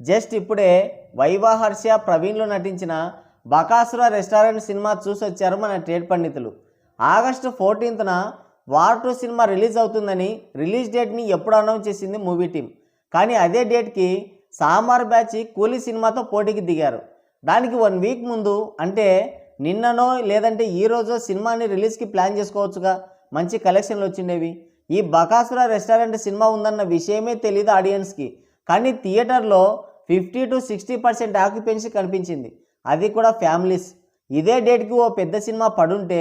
Just ఇప్పుడే viva Harsha ప్రవీణ్లో నటించిన Bakasura restaurant cinema చూసొచ్చారు మన ట్రేడ్ పండితులు. ఆగస్టు 14న వార్ 2 సినిమా రిలీజ్ అవుతుందని రిలీజ్ డేట్ని ఎప్పుడు అనౌన్స్ చేసింది మూవీ టీం. కానీ అదే డేట్కి సామార్ బ్యాచ్ కూలీ సినిమాతో పోటీకి దిగారు. దానికి 1 వీక్ ముందు అంటే నిన్ననో లేదంటే ఈరోజో సినిమాని రిలీజ్కి ప్లాన్ చేసుకోవచ్చుగా, మంచి కలెక్షన్లు వచ్చిండేవి. ఈ బకాసుర రెస్టారెంట్ సినిమా ఉందన్న విషయమే తెలియదు ఆడియన్స్కి. కానీ థియేటర్లో 50 to 60% ఆక్యుపెన్సీ కనిపించింది, అది కూడా ఫ్యామిలీస్. ఇదే డేట్కి ఓ పెద్ద సినిమా పడుంటే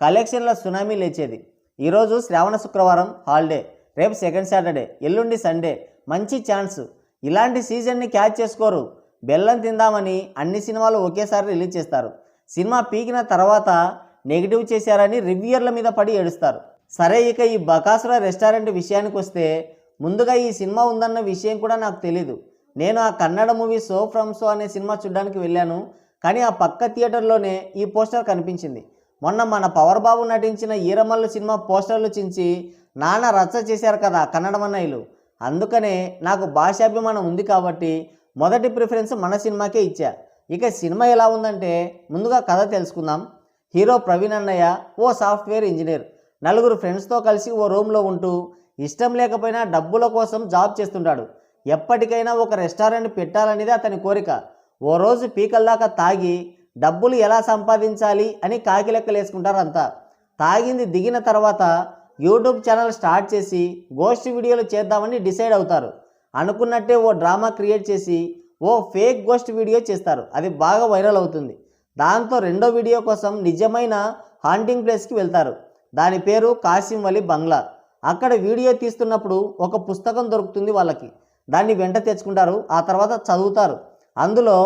కలెక్షన్ల సునామీ లేచేది. ఈరోజు శ్రావణ శుక్రవారం హాలిడే, రేపు సెకండ్ సాటర్డే, ఎల్లుండి సండే, మంచి ఛాన్స్. ఇలాంటి సీజన్ని క్యాచ్ చేసుకోరు. బెల్లం తిందామని అన్ని సినిమాలు ఒకేసారి రిలీజ్ చేస్తారు. సినిమా పీకిన తర్వాత నెగిటివ్ చేశారని రివ్యూయర్ల మీద పడి ఏడుస్తారు. సరే, ఇక ఈ బకాసుర రెస్టారెంట్ విషయానికి వస్తే ముందుగా ఈ సినిమా ఉందన్న విషయం కూడా నాకు తెలీదు. నేను ఆ Kannada movie so from so అనే సినిమా చూడడానికి వెళ్ళాను. కానీ ఆ పక్క థియేటర్లోనే ఈ పోస్టర్ కనిపించింది. మొన్న మన పవర్ బాబు నటించిన ఈరమల్లు సినిమా పోస్టర్లు చించి నాన్న రచ్చ చేశారు కదా కన్నడమన్నయ్యలు. అందుకనే నాకు భాషాభిమానం ఉంది కాబట్టి మొదటి ప్రిఫరెన్స్ మన సినిమాకే ఇచ్చా. ఇక సినిమా ఎలా ఉందంటే ముందుగా కథ తెలుసుకుందాం. హీరో ప్రవీణ్ అన్నయ్య ఓ సాఫ్ట్వేర్ ఇంజనీర్. 4 ఫ్రెండ్స్తో కలిసి ఓ రూమ్లో ఉంటూ ఇష్టం లేకపోయినా డబ్బుల కోసం జాబ్ చేస్తుంటాడు. ఎప్పటికైనా ఒక రెస్టారెంట్ పెట్టాలనేది అతని కోరిక. ఓ రోజు పీకల్దాకా తాగి డబ్బులు ఎలా సంపాదించాలి అని కాకిలెక్కలేసుకుంటారు అంతా. తాగింది దిగిన తర్వాత యూట్యూబ్ ఛానల్ స్టార్ట్ చేసి గోస్ట్ వీడియోలు చేద్దామని డిసైడ్ అవుతారు. అనుకున్నట్టే ఓ డ్రామా క్రియేట్ చేసి ఓ ఫేక్ గోస్ట్ వీడియో చేస్తారు. అది బాగా వైరల్ అవుతుంది. దాంతో రెండో వీడియో కోసం నిజమైన హాంటింగ్ ప్లేస్కి వెళ్తారు. దాని పేరు కాసిం వలి బంగ్లా. అక్కడ వీడియో తీస్తున్నప్పుడు ఒక పుస్తకం దొరుకుతుంది వాళ్ళకి. దాన్ని వెంట తెచ్చుకుంటారు. ఆ తర్వాత చదువుతారు. అందులో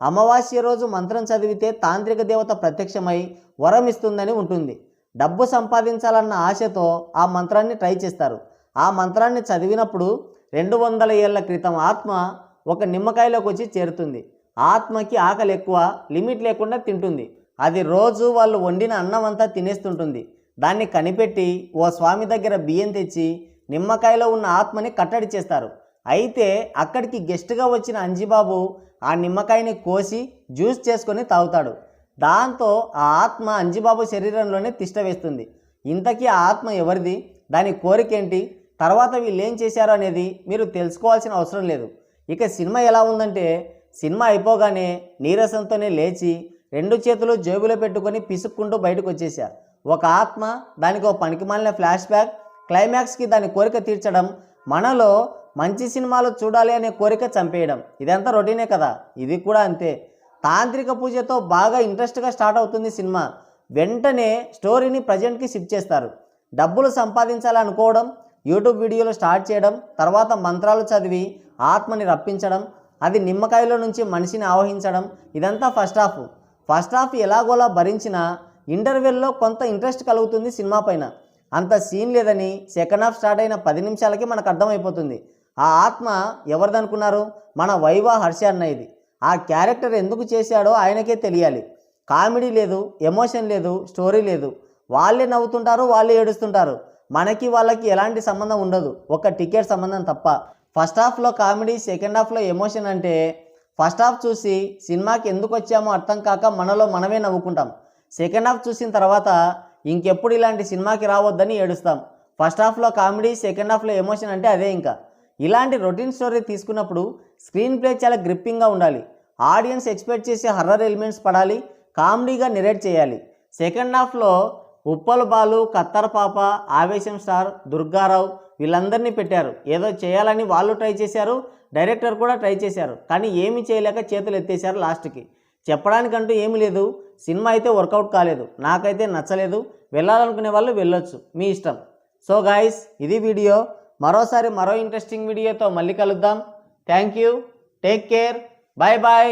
అమావాస్య రోజు మంత్రం చదివితే తాంత్రిక దేవత ప్రత్యక్షమై వరం ఇస్తుందని ఉంటుంది. డబ్బు సంపాదించాలన్న ఆశతో ఆ మంత్రాన్ని ట్రై చేస్తారు. ఆ మంత్రాన్ని చదివినప్పుడు 200 ఏళ్ల క్రితం ఆత్మ ఒక నిమ్మకాయలోకి వచ్చి చేరుతుంది. ఆత్మకి ఆకలి ఎక్కువ, లిమిట్ లేకుండా తింటుంది. అది రోజు వాళ్ళు వండిన అన్నం అంతా తినేస్తుంటుంది. దాన్ని కనిపెట్టి ఓ స్వామి దగ్గర బియ్యం తెచ్చి నిమ్మకాయలో ఉన్న ఆత్మని కట్టడి చేస్తారు. అయితే అక్కడికి గెస్ట్గా వచ్చిన అంజిబాబు ఆ నిమ్మకాయని కోసి జ్యూస్ చేసుకొని తాగుతాడు. దాంతో ఆ ఆత్మ అంజిబాబు శరీరంలోనే తిష్ట వేస్తుంది. ఇంతకీ ఆ ఆత్మ ఎవరిది, దాని కోరికేంటి, తర్వాత వీళ్ళు ఏం చేశారు అనేది మీరు తెలుసుకోవాల్సిన అవసరం లేదు. ఇక సినిమా ఎలా ఉందంటే సినిమా అయిపోగానే నీరసంతోనే లేచి 2 చేతులు జేబులో పెట్టుకొని పిసుక్కుంటూ బయటకు వచ్చేసా. ఒక ఆత్మ, దానికి ఒక పనికిమాలిన ఫ్లాష్ బ్యాక్, క్లైమాక్స్కి దాని కోరిక తీర్చడం, మనలో మంచి సినిమాలు చూడాలి అనే కోరిక చంపేయడం. ఇదంతా రొటీనే కదా, ఇది కూడా అంతే. తాంత్రిక పూజతో బాగా ఇంట్రెస్ట్గా స్టార్ట్ అవుతుంది సినిమా. వెంటనే స్టోరీని ప్రజెంట్కి షిఫ్ట్ చేస్తారు. డబ్బులు సంపాదించాలనుకోవడం, యూట్యూబ్ వీడియోలు స్టార్ట్ చేయడం, తర్వాత మంత్రాలు చదివి ఆత్మని రప్పించడం, అది నిమ్మకాయలో నుంచి మనిషిని ఆవహించడం, ఇదంతా ఫస్ట్ హాఫ్ ఎలాగోలా భరించిన ఇంటర్వెల్లో కొంత ఇంట్రెస్ట్ కలుగుతుంది సినిమా పైన. అంత సీన్ లేదని సెకండ్ హాఫ్ స్టార్ట్ అయిన 10 నిమిషాలకి మనకు అర్థమైపోతుంది. ఆ ఆత్మ ఎవరిదనుకున్నారు? మన వైవా హర్ష అన్నయ్యది. ఆ క్యారెక్టర్ ఎందుకు చేశాడో ఆయనకే తెలియాలి. కామెడీ లేదు, ఎమోషన్ లేదు, స్టోరీ లేదు. వాళ్ళే నవ్వుతుంటారు, వాళ్ళే ఏడుస్తుంటారు. మనకి వాళ్ళకి ఎలాంటి సంబంధం ఉండదు, ఒక టికెట్ సంబంధం తప్ప. ఫస్ట్ హాఫ్లో కామెడీ, సెకండ్ హాఫ్లో ఎమోషన్. అంటే ఫస్ట్ హాఫ్ చూసి సినిమాకి ఎందుకు వచ్చామో అర్థం కాక మనలో మనమే నవ్వుకుంటాం. సెకండ్ హాఫ్ చూసిన తర్వాత ఇంకెప్పుడు ఇలాంటి సినిమాకి రావద్దని ఏడుస్తాం. ఫస్ట్ హాఫ్లో కామెడీ, సెకండ్ హాఫ్లో ఎమోషన్ అంటే అదే. ఇంకా ఇలాంటి రొటీన్ స్టోరీ తీసుకున్నప్పుడు స్క్రీన్ ప్లే చాలా గ్రిప్పింగ్గా ఉండాలి. ఆడియన్స్ ఎక్స్పెక్ట్ చేసే హర్రర్ ఎలిమెంట్స్ పడాలి, కామెడీగా నెరేట్ చేయాలి. సెకండ్ హాఫ్లో ఉప్పల్ బాలు, కత్తర్ పాప, ఆవేశం స్టార్, దుర్గారావు వీళ్ళందరినీ పెట్టారు. ఏదో చేయాలని వాళ్ళు ట్రై చేశారు, డైరెక్టర్ కూడా ట్రై చేశారు. కానీ ఏమీ చేయలేక చేతులు ఎత్తేశారు లాస్ట్కి. చెప్పడానికంటూ ఏమీ లేదు. సినిమా అయితే వర్కౌట్ కాలేదు, నాకైతే నచ్చలేదు. వెళ్ళాలనుకునే వాళ్ళు వెళ్ళొచ్చు, మీ ఇష్టం. సో గాయ్స్, ఇది వీడియో. మరోసారి మరో ఇంట్రెస్టింగ్ వీడియోతో మళ్ళీ కలుద్దాం. Thank you, take care, bye bye.